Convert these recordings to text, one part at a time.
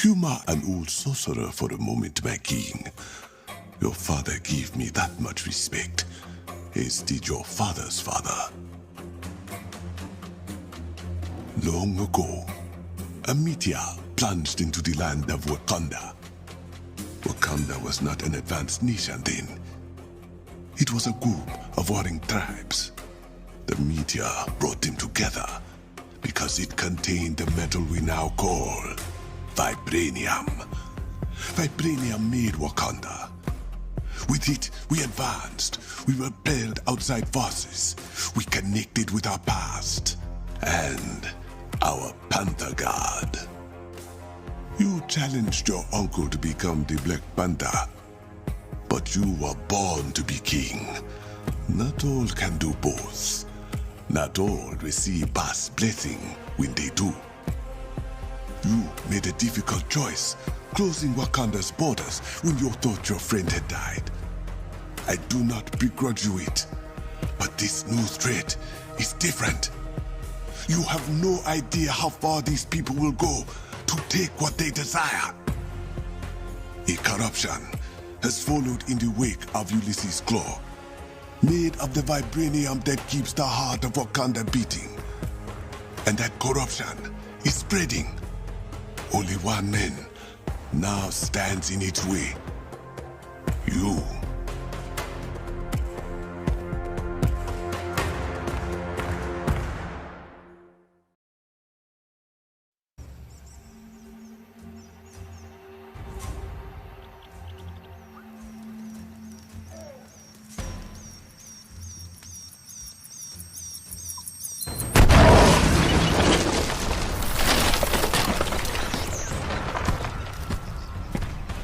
Humor an old sorcerer for a moment, my king. Your father gave me that much respect, as did your father's father. Long ago, a meteor plunged into the land of Wakanda. Wakanda was not an advanced nation then. It was a group of warring tribes. The meteor brought them together because it contained the metal we now call vibranium. Vibranium made Wakanda. With it, we advanced. We repelled outside forces. We connected with our past and our Panther God. You challenged your uncle to become the Black Panther, but you were born to be king. Not all can do both. Not all receive past blessing when they do. You made a difficult choice, closing Wakanda's borders when you thought your friend had died. I do not begrudge you it, but this new threat is different. You have no idea how far these people will go to take what they desire. A corruption has followed in the wake of Ulysses' Claw, made of the vibranium that keeps the heart of Wakanda beating. And that corruption is spreading. Only one man now stands in its way. You.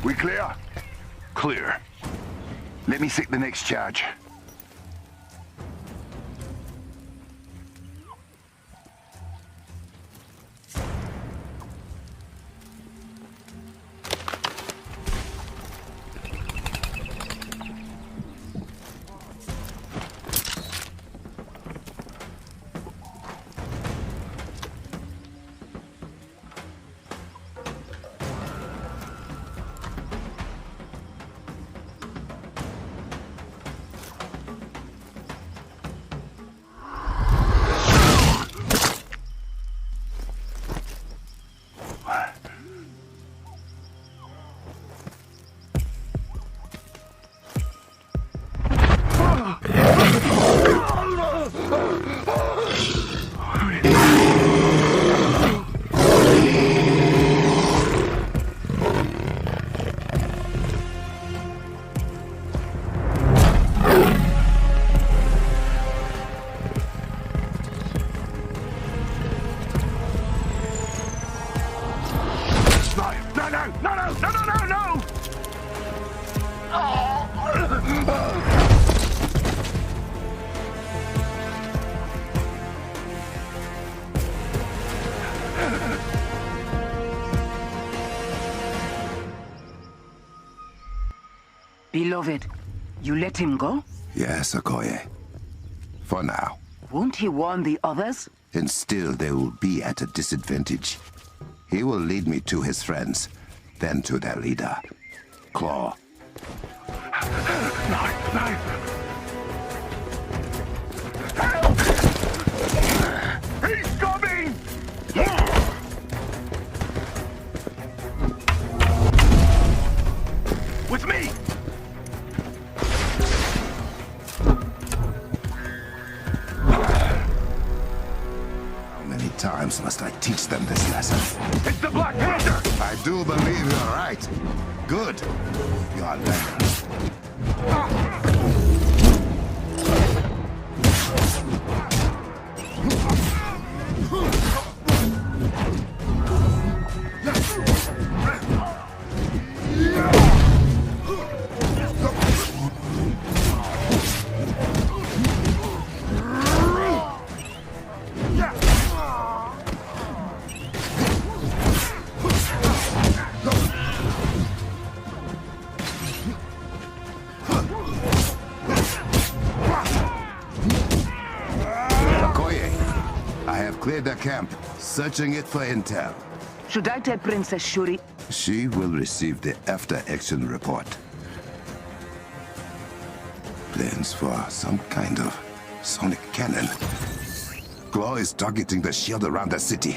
We clear? Clear. Let me seek the next charge. Beloved, you let him go? Yes, Okoye. For now. Won't he warn the others? And still they will be at a disadvantage. He will lead me to his friends, then to their leader, Claw. No! Help! He's coming! With me! How many times must I teach them this lesson? It's the Black Panther! I do believe you're right. Good. You're learning. Cleared the camp, searching it for intel. Should I tell Princess Shuri? She will receive the after-action report. Plans for some kind of sonic cannon. Claw is targeting the shield around the city.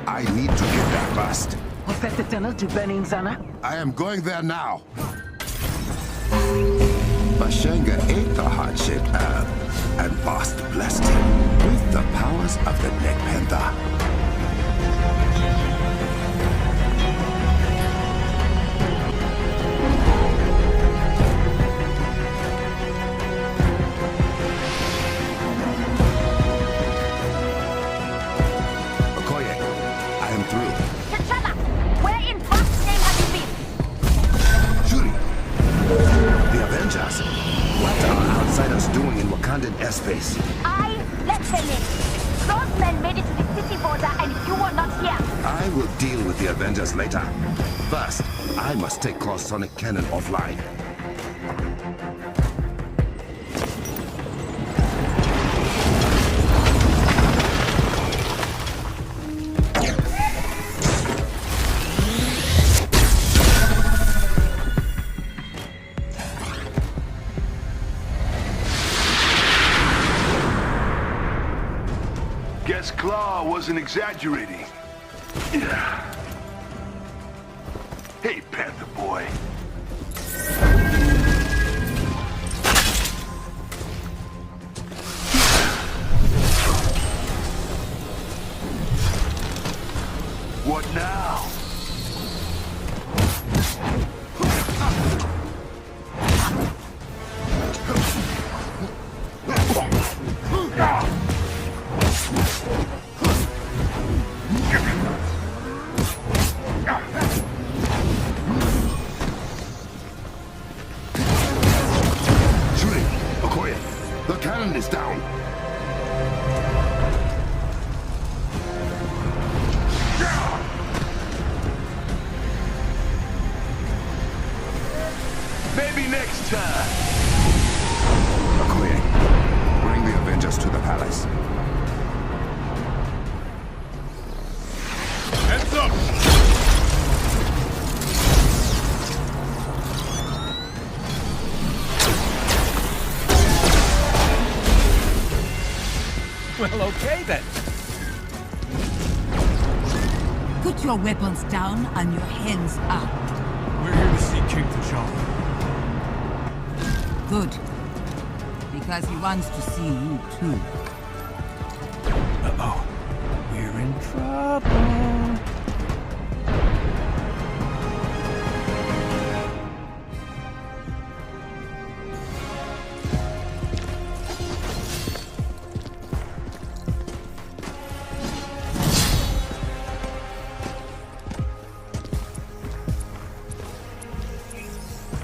I need to get there fast. Was that the tunnel to Benin Zana? I am going there now. Bashanga ate the heart-shaped herb and Bast blessed him with the powers of the Black Panther. Wakandan airspace. I let them in. Those men made it to the city border and you were not here. I will deal with the Avengers later. First, I must take Claw's sonic cannon offline. Guess Claw wasn't exaggerating. Yeah. Hey, Panther boy. What now? The cannon is down. Maybe next time. Okoye, bring the Avengers to the palace. Heads up! Well, okay then. Put your weapons down and your hands up. We're here to see King T'Challa. Good. Because he wants to see you too. Uh-oh. We're in trouble.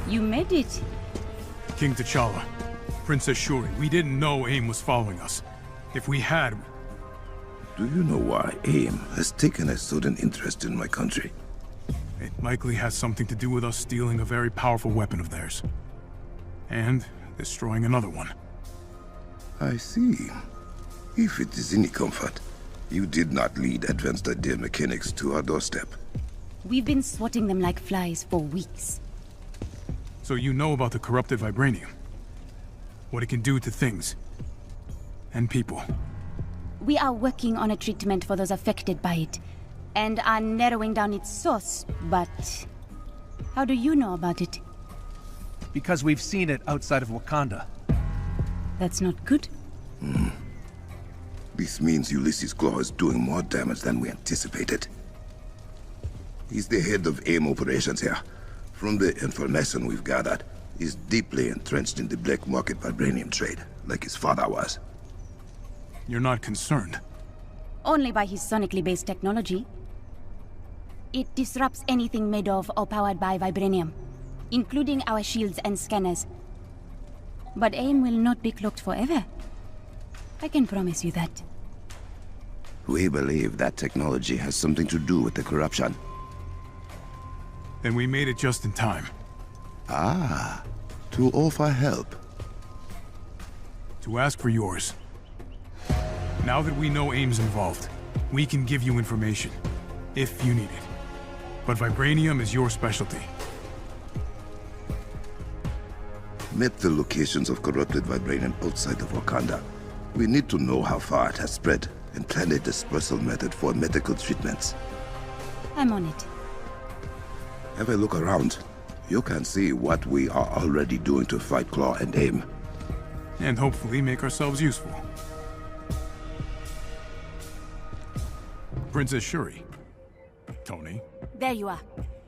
You made it. King T'Challa, Princess Shuri, we didn't know AIM was following us. If we had... Do you know why AIM has taken a sudden interest in my country? It likely has something to do with us stealing a very powerful weapon of theirs. And destroying another one. I see. If it is any comfort, you did not lead advanced idea mechanics to our doorstep. We've been swatting them like flies for weeks. So you know about the corrupted vibranium? What it can do to things. And people. We are working on a treatment for those affected by it, and are narrowing down its source, but... How do you know about it? Because we've seen it outside of Wakanda. That's not good. This means Ulysses Claw is doing more damage than we anticipated. He's the head of AIM operations here. From the information we've gathered, he's deeply entrenched in the black market vibranium trade, like his father was. You're not concerned? Only by his sonically based technology. It disrupts anything made of or powered by vibranium, including our shields and scanners. But AIM will not be cloaked forever. I can promise you that. We believe that technology has something to do with the corruption. Then we made it just in time. Ah, to offer help. To ask for yours. Now that we know AIM's involved, we can give you information, if you need it. But vibranium is your specialty. Met the locations of corrupted vibranium outside of Wakanda. We need to know how far it has spread and plan a dispersal method for medical treatments. I'm on it. Have a look around. You can see what we are already doing to fight Claw and AIM. And hopefully make ourselves useful. Princess Shuri. Tony. There you are.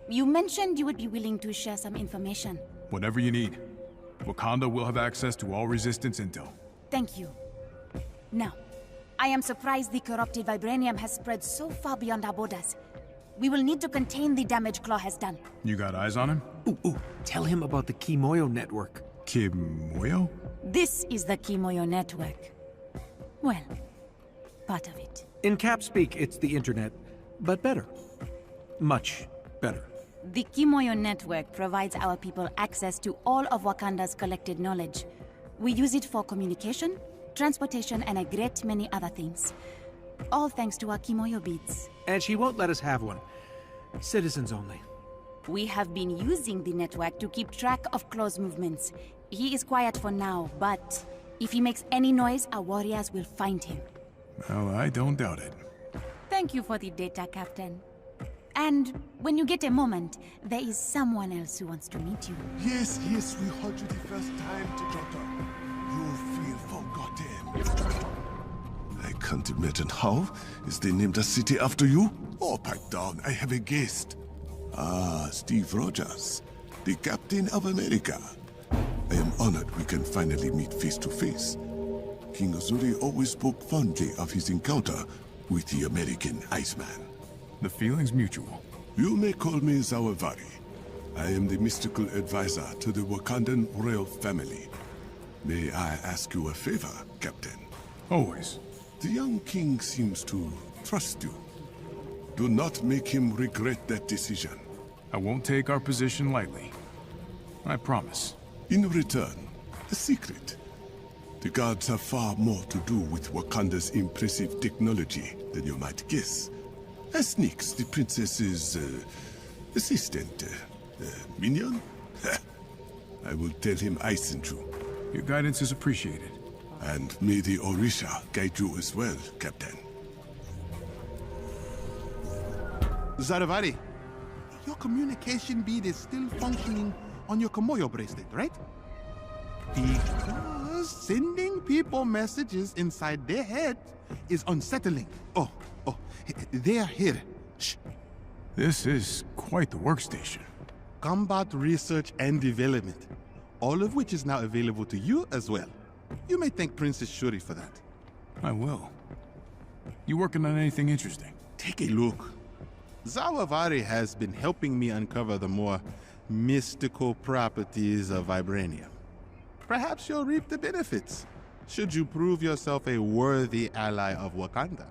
You mentioned you would be willing to share some information. Whatever you need. Wakanda will have access to all Resistance intel. Thank you. Now, I am surprised the corrupted vibranium has spread so far beyond our borders. We will need to contain the damage Claw has done. You got eyes on him? Ooh, tell him about the Kimoyo network. Kimoyo? This is the Kimoyo network. Well, part of it. In cap speak, it's the internet, but better. Much better. The Kimoyo network provides our people access to all of Wakanda's collected knowledge. We use it for communication, transportation, and a great many other things. All thanks to our Kimoyo beats. And she won't let us have one. Citizens only. We have been using the network to keep track of Claw's movements. He is quiet for now, but if he makes any noise, our warriors will find him. Well, I don't doubt it. Thank you for the data, Captain. And when you get a moment, there is someone else who wants to meet you. Yes, we heard you the first time, Doctor. You feel forgotten. I can't imagine how. Is they named a city after you? Oh, pipe down, I have a guest. Ah, Steve Rogers, the Captain of America. I am honored we can finally meet face to face. King Azuri always spoke fondly of his encounter with the American Iceman. The feeling's mutual. You may call me Zawavari. I am the mystical advisor to the Wakandan royal family. May I ask you a favor, Captain? Always. The young king seems to trust you. Do not make him regret that decision. I won't take our position lightly. I promise. In return, a secret. The gods have far more to do with Wakanda's impressive technology than you might guess. As Nix, the princess's assistant, minion? I will tell him I sent you. Your guidance is appreciated. And may the Orisha guide you as well, Captain. Zaravari, your communication bead is still functioning on your Kimoyo bracelet, right? Because sending people messages inside their head is unsettling. Oh, they are here. Shh. This is quite the workstation. Combat research and development, all of which is now available to you as well. You may thank Princess Shuri for that. I will. You working on anything interesting? Take a look. Zawavari has been helping me uncover the more mystical properties of vibranium. Perhaps you'll reap the benefits, should you prove yourself a worthy ally of Wakanda.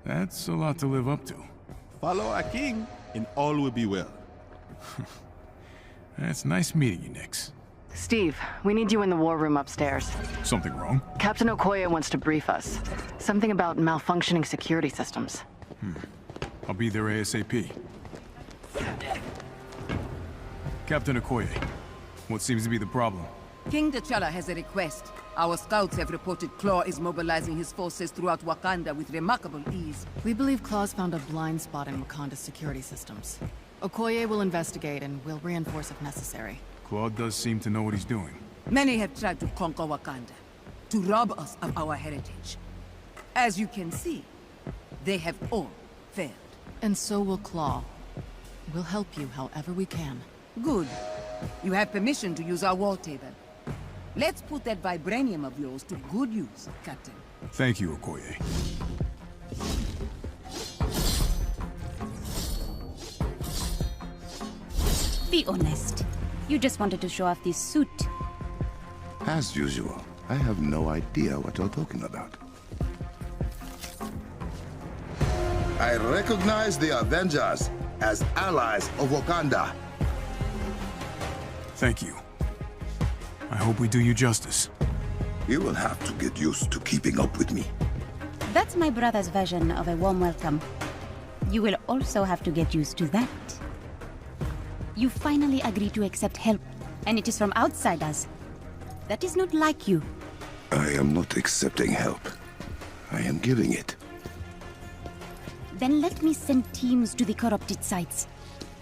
That's a lot to live up to. Follow our king, and all will be well. It's nice meeting you, Nix. Steve, we need you in the war room upstairs. Something wrong? Captain Okoye wants to brief us. Something about malfunctioning security systems. I'll be there ASAP. Captain Okoye, what seems to be the problem? King T'Challa has a request. Our scouts have reported Claw is mobilizing his forces throughout Wakanda with remarkable ease. We believe Claw's found a blind spot in Wakanda's security systems. Okoye will investigate and will reinforce if necessary. Claude does seem to know what he's doing. Many have tried to conquer Wakanda, to rob us of our heritage. As you can see, they have all failed. And so will Claw. We'll help you however we can. Good. You have permission to use our war table. Let's put that vibranium of yours to good use, Captain. Thank you, Okoye. Be honest. You just wanted to show off this suit. As usual, I have no idea what you're talking about. I recognize the Avengers as allies of Wakanda. Thank you. I hope we do you justice. You will have to get used to keeping up with me. That's my brother's version of a warm welcome. You will also have to get used to that. You finally agree to accept help, and it is from outsiders. That is not like you. I am not accepting help. I am giving it. Then let me send teams to the corrupted sites.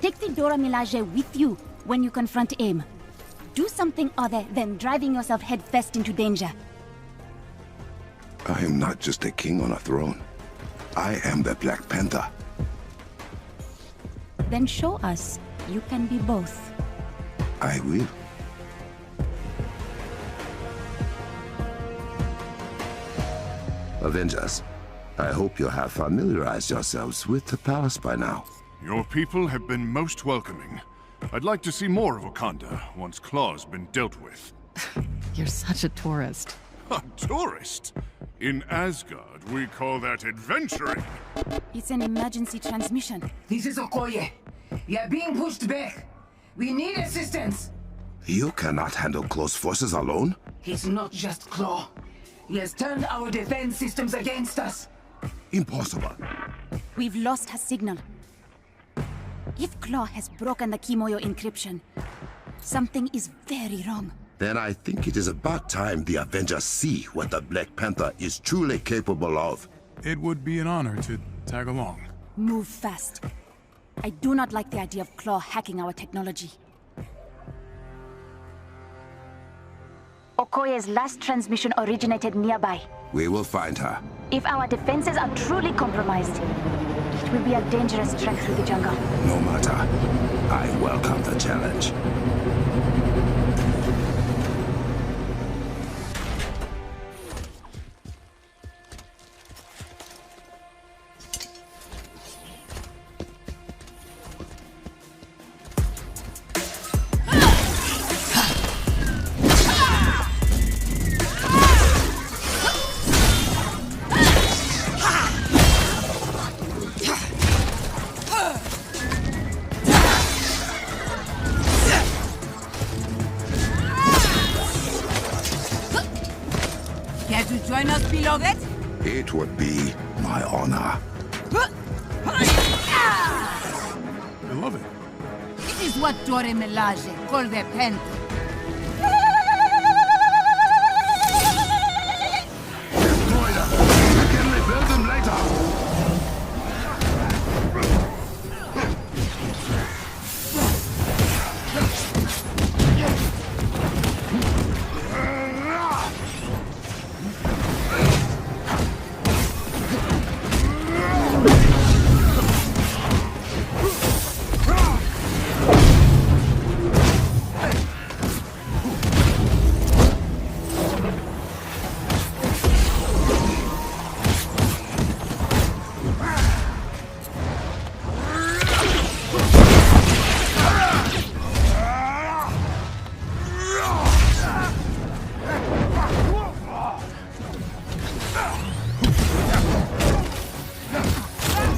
Take the Dora Milaje with you when you confront AIM. Do something other than driving yourself headfirst into danger. I am not just a king on a throne. I am the Black Panther. Then show us you can be both. I will. Avengers, I hope you have familiarized yourselves with the palace by now. Your people have been most welcoming. I'd like to see more of Wakanda once Claw's been dealt with. You're such a tourist. A tourist? In Asgard, we call that adventuring. It's an emergency transmission. This is Okoye. You're being pushed back. We need assistance. You cannot handle close forces alone? He's not just Claw. He has turned our defense systems against us. Impossible. We've lost her signal. If Claw has broken the Kimoyo encryption, something is very wrong. Then I think it is about time the Avengers see what the Black Panther is truly capable of. It would be an honor to tag along. Move fast. I do not like the idea of Claw hacking our technology. Okoye's last transmission originated nearby. We will find her. If our defenses are truly compromised, it will be a dangerous trek through the jungle. No matter. I welcome the challenge. Care to join us, beloved? It would be my honor. I love it. It is what Dora Milaje call the Panther. Destroy them! I can rebuild them later!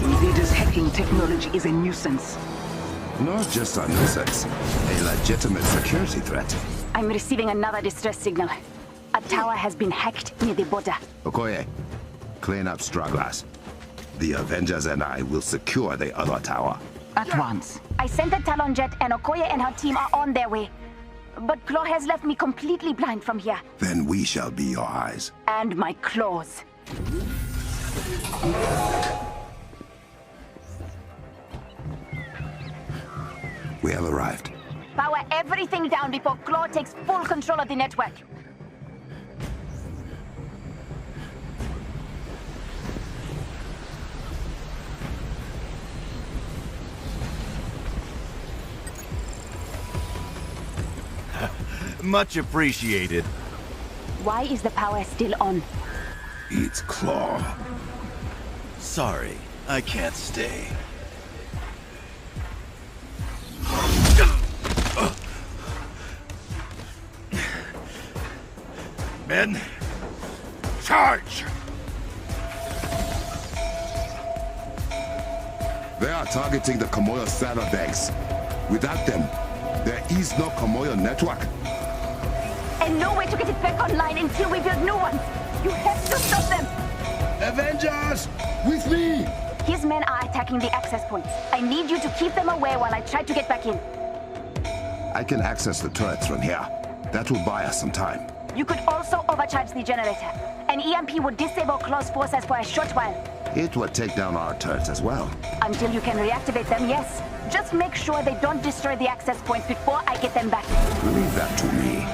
Invaders' hacking technology is a nuisance. Not just a nuisance, a legitimate security threat. I'm receiving another distress signal. A tower has been hacked near the border. Okoye, clean up stragglers. The Avengers and I will secure the other tower. At once. I sent the Talon jet and Okoye and her team are on their way. But Claw has left me completely blind from here. Then we shall be your eyes. And my claws. We have arrived. Power everything down before Claw takes full control of the network. Much appreciated. Why is the power still on? It's Claw. Sorry, I can't stay. Men, charge! They are targeting the Kimoyo server banks. Without them, there is no Kimoyo network. And no way to get it back online until we build new ones. You have to stop them. Avengers, with me! His men are attacking the access points. I need you to keep them away while I try to get back in. I can access the turrets from here. That will buy us some time. You could also overcharge the generator. An EMP would disable Claw's forces for a short while. It would take down our turrets as well. Until you can reactivate them, yes. Just make sure they don't destroy the access points before I get them back. Leave that to me.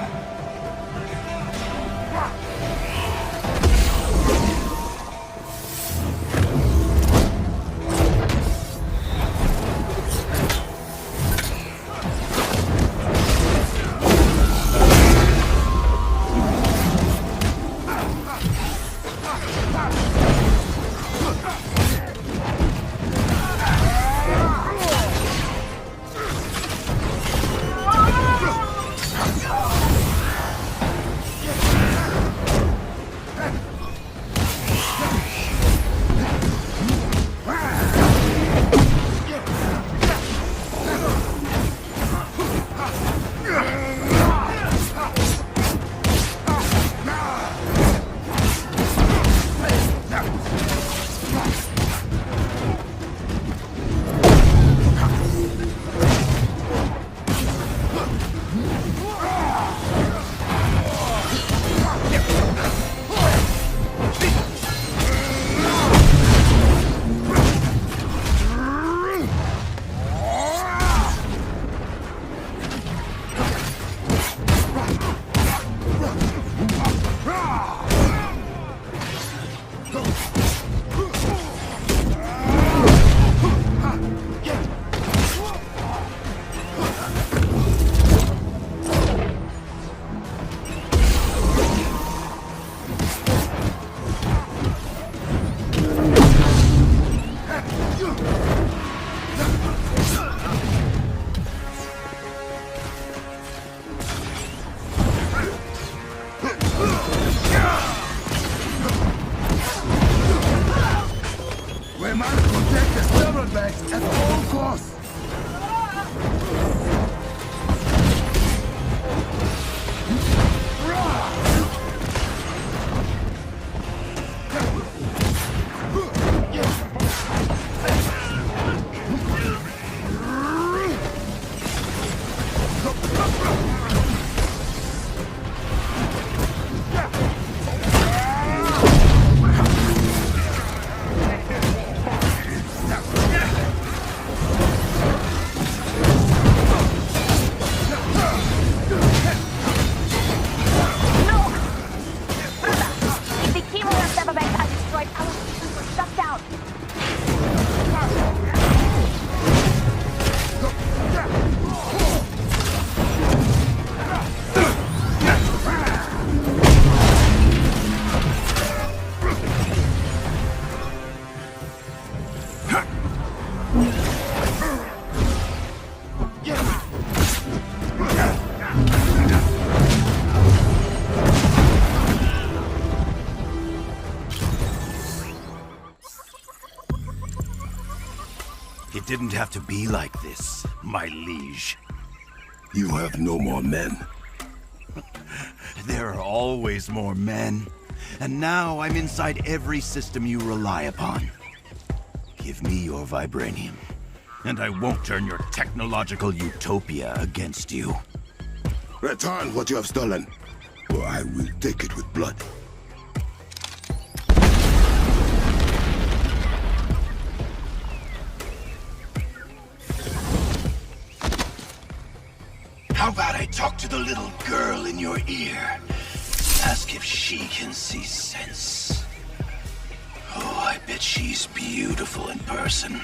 It didn't have to be like this, my liege. You have no more men. There are always more men. And now I'm inside every system you rely upon. Give me your vibranium, and I won't turn your technological utopia against you. Return what you have stolen, or I will take it with blood. How about I talk to the little girl in your ear? Ask if she can see sense. Oh, I bet she's beautiful in person.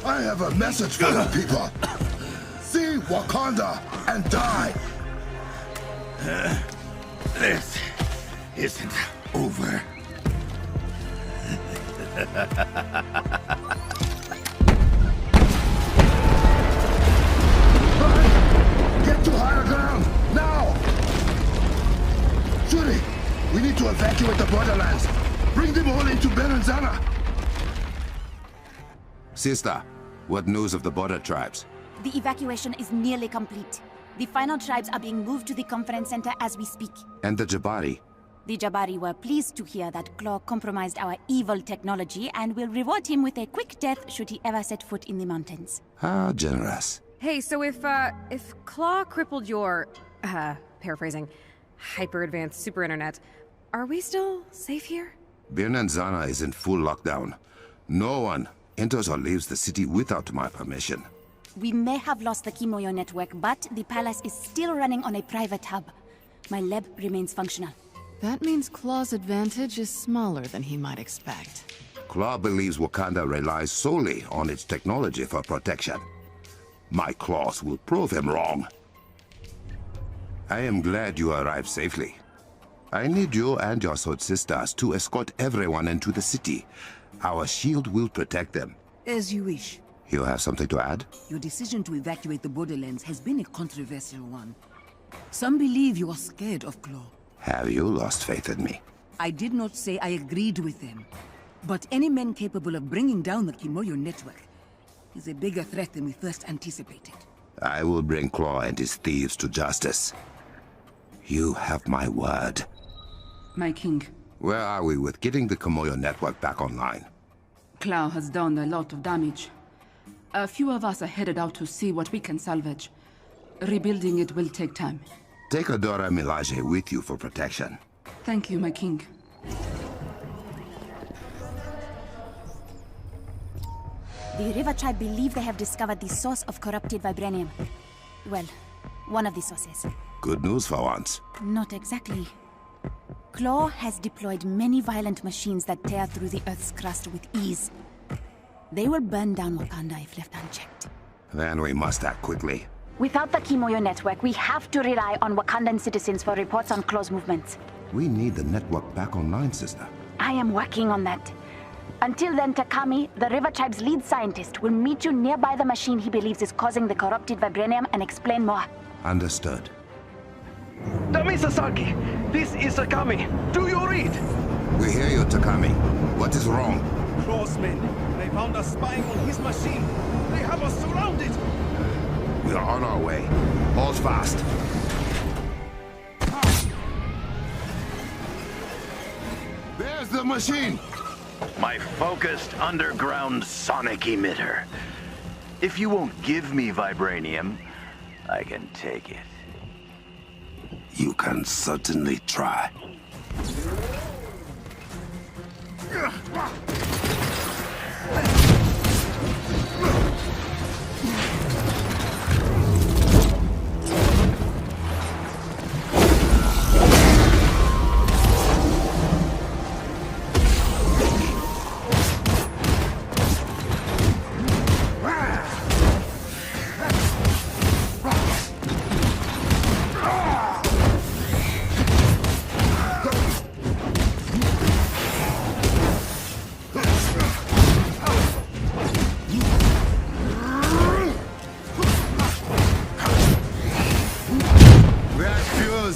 I have a message for you people. See Wakanda and die. This isn't over. Get to higher ground, now! Shuri, we need to evacuate the borderlands. Bring them all into Berenzana. Sister, what news of the border tribes? The evacuation is nearly complete. The final tribes are being moved to the conference center as we speak. And the Jabari? The Jabari were pleased to hear that Claw compromised our evil technology and will reward him with a quick death should he ever set foot in the mountains. How generous. Hey, so if Claw crippled your, paraphrasing, hyper-advanced super internet, are we still safe here? Birnanzana is in full lockdown. No one enters or leaves the city without my permission. We may have lost the Kimoyo network, but the palace is still running on a private hub. My lab remains functional. That means Claw's advantage is smaller than he might expect. Claw believes Wakanda relies solely on its technology for protection. My claws will prove him wrong. I am glad you arrived safely. I need you and your Sword sisters to escort everyone into the city. Our shield will protect them. As you wish. You have something to add? Your decision to evacuate the borderlands has been a controversial one. Some believe you are scared of Claw. Have you lost faith in me? I did not say I agreed with them. But any man capable of bringing down the Kimoyo network is a bigger threat than we first anticipated. I will bring Claw and his thieves to justice. You have my word. My king. Where are we with getting the Kimoyo network back online? Claw has done a lot of damage. A few of us are headed out to see what we can salvage. Rebuilding it will take time. Take Adora Milaje with you for protection. Thank you, my king. The River Tribe believe they have discovered the source of corrupted vibranium. Well, one of the sources. Good news for once. Not exactly. Claw has deployed many violent machines that tear through the Earth's crust with ease. They will burn down Wakanda if left unchecked. Then we must act quickly. Without the Kimoyo network, we have to rely on Wakandan citizens for reports on Claw's movements. We need the network back online, sister. I am working on that. Until then, Takami, the River Tribe's lead scientist, will meet you nearby the machine he believes is causing the corrupted vibranium and explain more. Understood. Dami Sasaki, this is Takami. Do you read? We hear you, Takami. What is wrong? Claw's men. They found us spying on his machine. They have us surrounded. We are on our way. Hold fast. There's the machine! My focused underground sonic emitter. If you won't give me vibranium, I can take it. You can certainly try.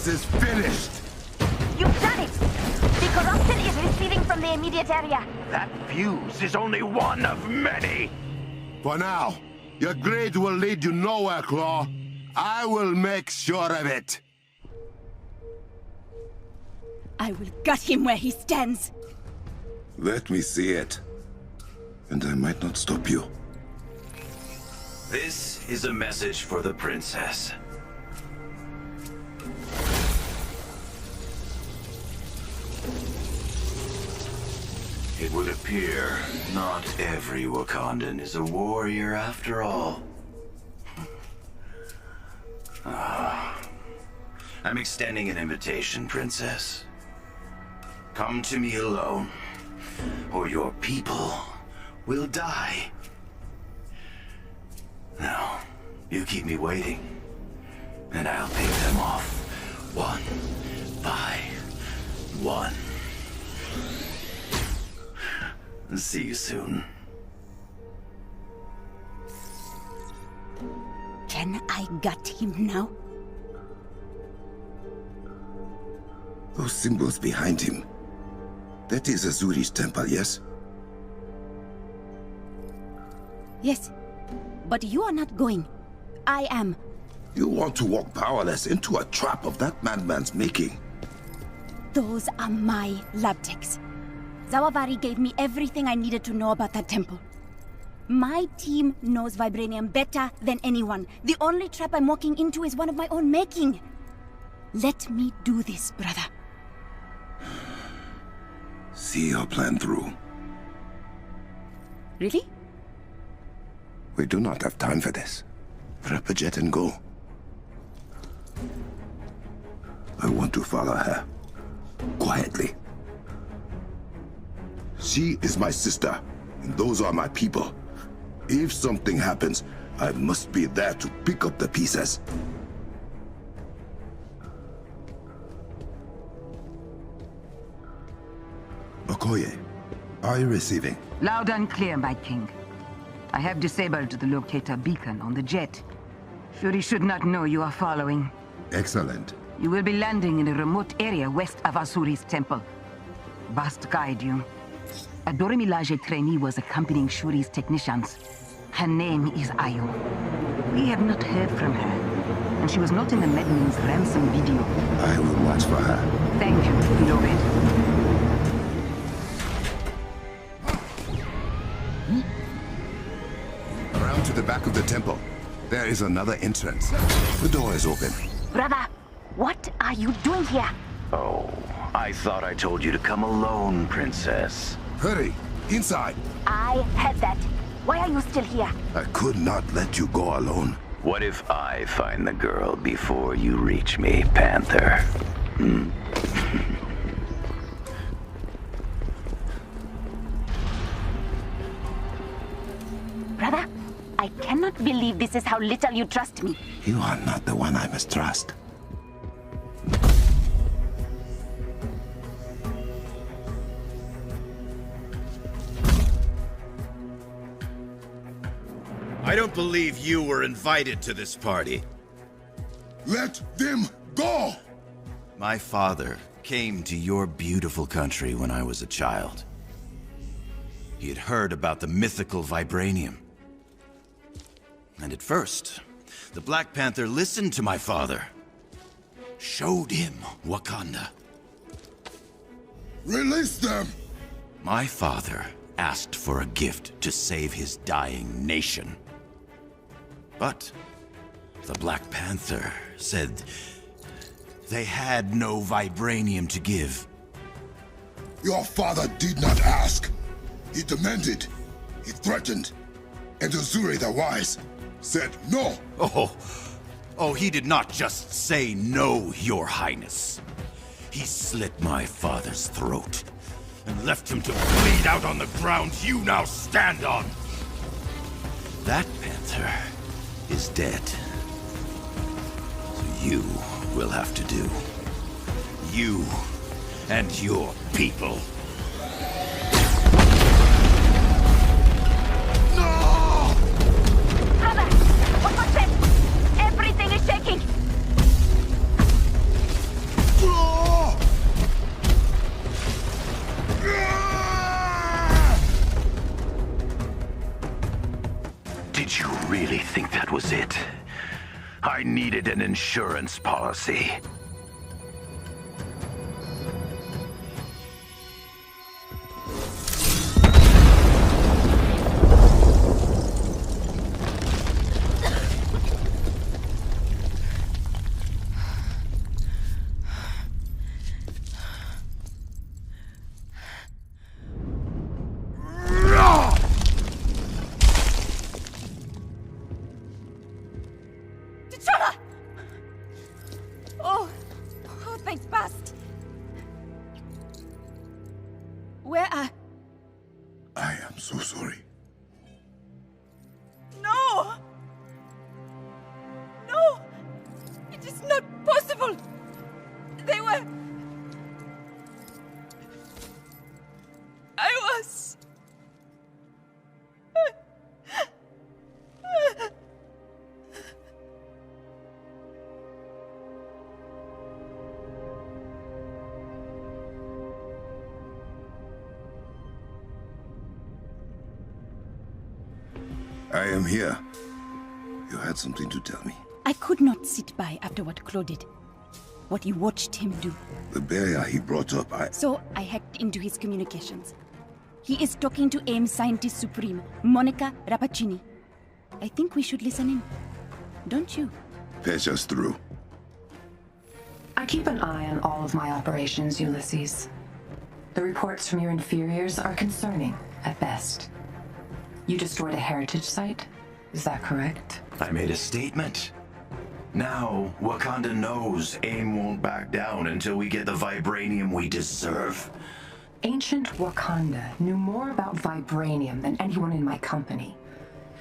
Is finished. You've done it! The corruption is receding from the immediate area. That fuse is only one of many. For now, your greed will lead you nowhere, Claw. I will make sure of it. I will gut him where he stands. Let me see it. And I might not stop you. This is a message for the princess. It would appear not every Wakandan is a warrior after all. I'm extending an invitation, Princess. Come to me alone, or your people will die. Now, you keep me waiting, and I'll pay them off, one by one. See you soon. Can I gut him now? Those symbols behind him. That is Azuri's temple, yes? Yes. But you are not going. I am. You want to walk powerless into a trap of that madman's making. Those are my lab techs. Zawavari gave me everything I needed to know about that temple. My team knows vibranium better than anyone. The only trap I'm walking into is one of my own making. Let me do this, brother. See your plan through. Really? We do not have time for this. Prep a jet and go. I want to follow her. Quietly. She is my sister, and those are my people. If something happens, I must be there to pick up the pieces. Okoye, are you receiving? Loud and clear, my king. I have disabled the locator beacon on the jet. Shuri should not know you are following. Excellent. You will be landing in a remote area west of Asuri's temple. Bast guide you. A Dorimilaje trainee was accompanying Shuri's technicians. Her name is Ayo. We have not heard from her, and she was not in the Medman's ransom video. I will watch for her. Thank you, beloved. Around to the back of the temple. There is another entrance. The door is open. Brother, what are you doing here? Oh, I thought I told you to come alone, princess. Hurry, inside. I heard that. Why are you still here? I could not let you go alone. What if I find the girl before you reach me, Panther? Hmm? Brother, I cannot believe this is how little you trust me. You are not the one I must trust. I don't believe you were invited to this party. Let them go! My father came to your beautiful country when I was a child. He had heard about the mythical vibranium. And at first, the Black Panther listened to my father. Showed him Wakanda. Release them! My father asked for a gift to save his dying nation. But the Black Panther said they had no vibranium to give. Your father did not ask. He demanded. He threatened. And Azuri the Wise said no. Oh, he did not just say no, Your Highness. He slit my father's throat and left him to bleed out on the ground you now stand on. That Panther is dead. So you will have to do. You and your people. No! Brother, what was that? Everything is shaking. Did you really think that was it? I needed an insurance policy. Thanks, Bast. Where are... I am so sorry. No! No! It is not possible! They were... I was... I am here. You had something to tell me. I could not sit by after what Claude did. What you watched him do. The barrier he brought up, So I hacked into his communications. He is talking to AIM Scientist Supreme, Monica Rappaccini. I think we should listen in. Don't you? Patch us through. I keep an eye on all of my operations, Ulysses. The reports from your inferiors are concerning, at best. You destroyed a heritage site? Is that correct? I made a statement. Now, Wakanda knows AIM won't back down until we get the vibranium we deserve. Ancient Wakanda knew more about vibranium than anyone in my company.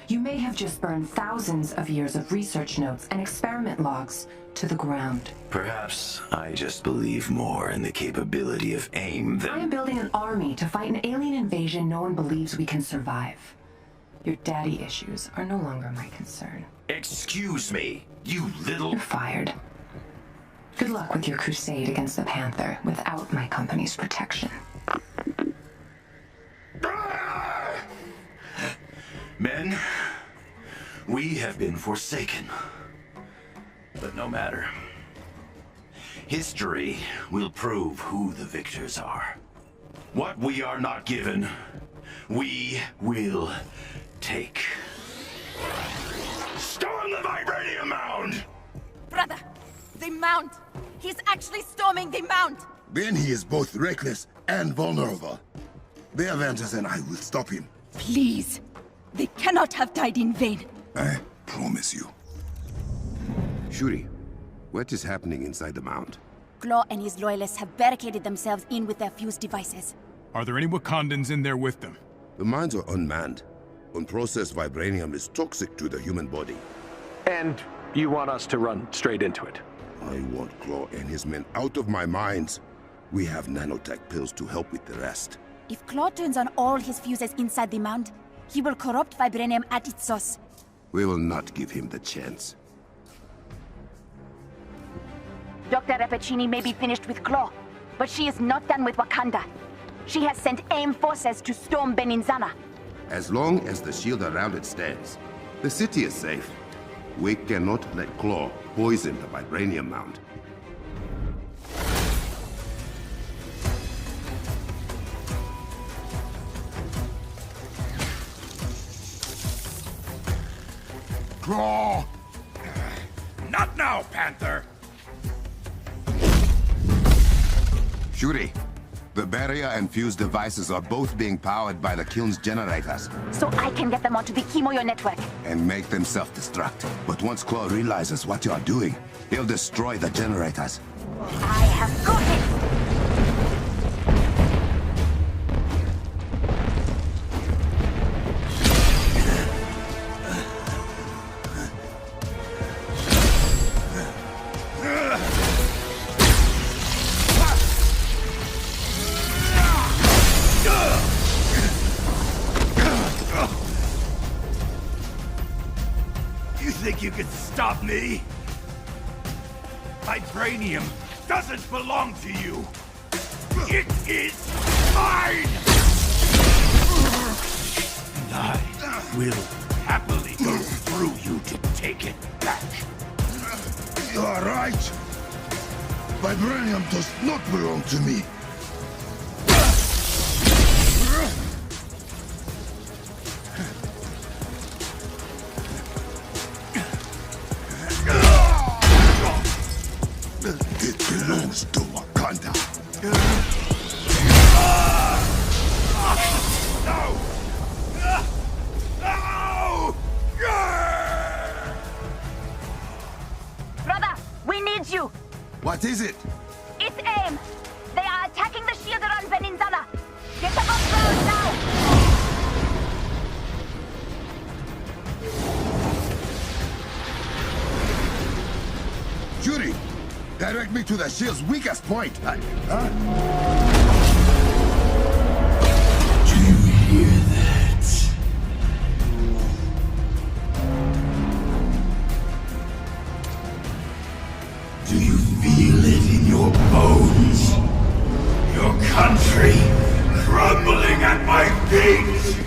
You may have just burned thousands of years of research notes and experiment logs to the ground. Perhaps I just believe more in the capability of AIM than... I am building an army to fight an alien invasion no one believes we can survive. Your daddy issues are no longer my concern. Excuse me, you little... You're fired. Good luck with your crusade against the Panther without my company's protection. Men, we have been forsaken. But no matter. History will prove who the victors are. What we are not given, we will take. Storm the vibranium mound! Brother, the mound! He's actually storming the mound! Then he is both reckless and vulnerable. The Avengers and I will stop him. Please! They cannot have died in vain. I promise you. Shuri, what is happening inside the mound? Claw and his loyalists have barricaded themselves in with their fuse devices. Are there any Wakandans in there with them? The mines are unmanned. Unprocessed vibranium is toxic to the human body. And you want us to run straight into it? I want Claw and his men out of my mines. We have nanotech pills to help with the rest. If Claw turns on all his fuses inside the mound, he will corrupt vibranium at its source. We will not give him the chance. Dr. Rappaccini may be finished with Claw, but she is not done with Wakanda. She has sent AIM forces to storm Beninzana. As long as the shield around it stands, the city is safe. We cannot let Claw poison the vibranium mound. Claw! Not now, Panther! Shuri, the barrier and fuse devices are both being powered by the kiln's generators. So I can get them onto the Kimoyo network. And make them self-destruct. But once Claw realizes what you are doing, he'll destroy the generators. I have got it! You think you can stop me? Vibranium doesn't belong to you. It is mine! And I will happily go through you to take it back. You are right. Vibranium does not belong to me. It belongs to Wakanda. No! Brother, we need you! What is it? It's AIM! They are attacking the shield around Beninzana! Get them off ground now! Shuri, direct me to the shield's weakest point. Do you hear that? Do you feel it in your bones? Your country crumbling at my feet?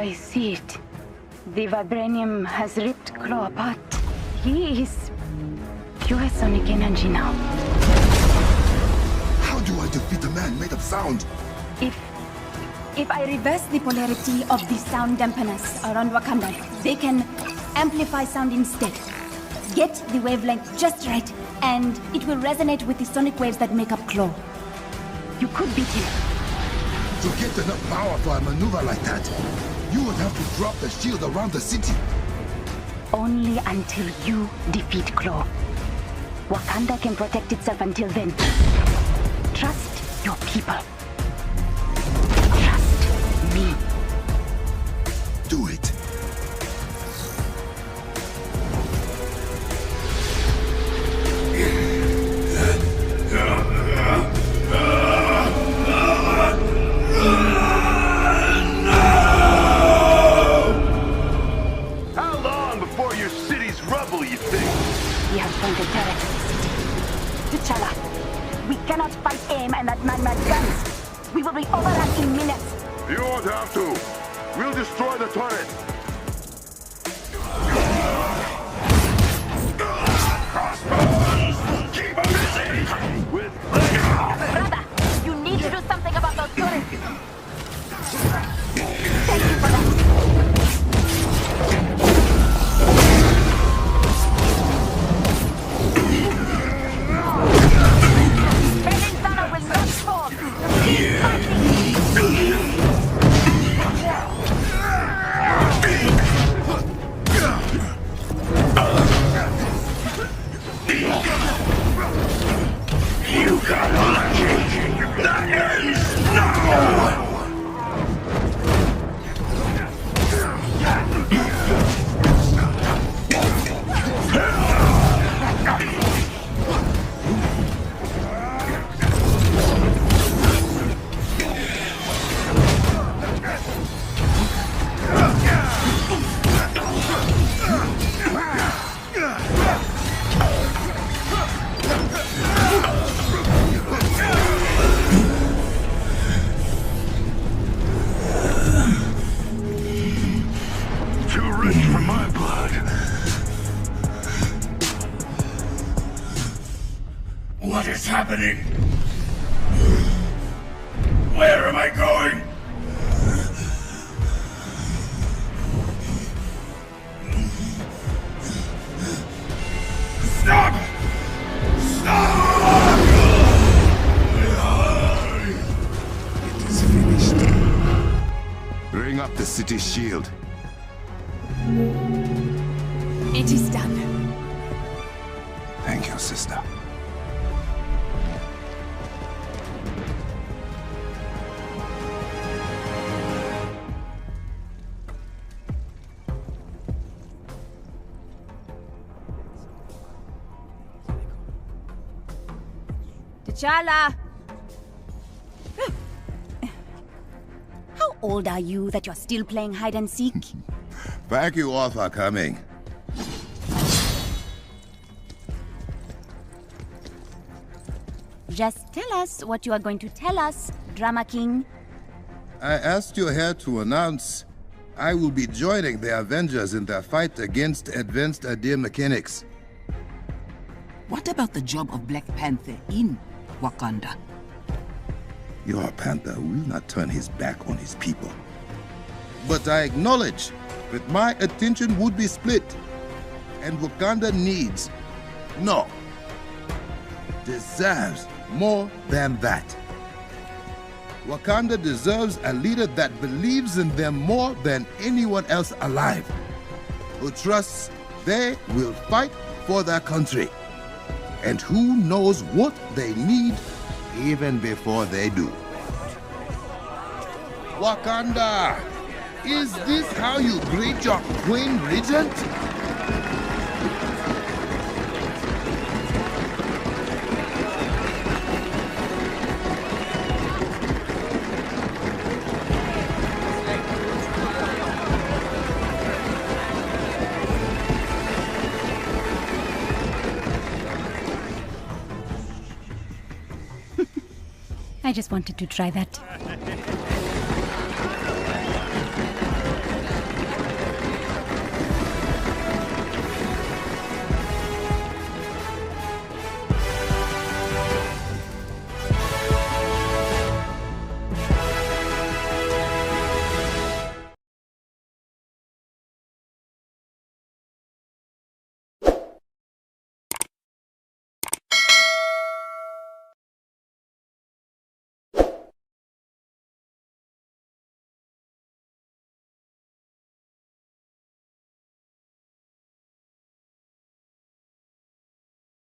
I see it. The vibranium has ripped Claw apart. He is pure sonic energy now. How do I defeat a man made of sound? If I reverse the polarity of the sound dampeners around Wakanda, they can amplify sound instead. Get the wavelength just right, and it will resonate with the sonic waves that make up Claw. You could beat him. To get enough power for a maneuver like that, you would have to drop the shield around the city. Only until you defeat Claw. Wakanda can protect itself until then. Trust your people. Trust me. Do it. How long before your city's rubble, you think? We have pointed turrets at the city. T'Challa, we cannot fight AIM and that man-mad guns. We will be overrun in minutes. You won't have to. We'll destroy the turret. Keep them busy! With Brother, you need to do something about those turrets. Thank you for that. Peninsula will not fall. You got lucky. That ends now. too rich for my blood. What is happening? Where am I going? Stop! Stop! It is finished. Bring up the city shield. It is done. Thank you, sister. T'Challa! How old are you that you're still playing hide and seek? Thank you all for coming. Just tell us what you are going to tell us, Drama King. I asked you here to announce I will be joining the Avengers in their fight against advanced idea mechanics. What about the job of Black Panther in Wakanda? Your Panther will not turn his back on his people. But I acknowledge that my attention would be split, and Wakanda needs, no, deserves more than that. Wakanda deserves a leader that believes in them more than anyone else alive, who trusts they will fight for their country, and who knows what they need even before they do. Wakanda! Is this how you greet your Queen Regent? I just wanted to try that.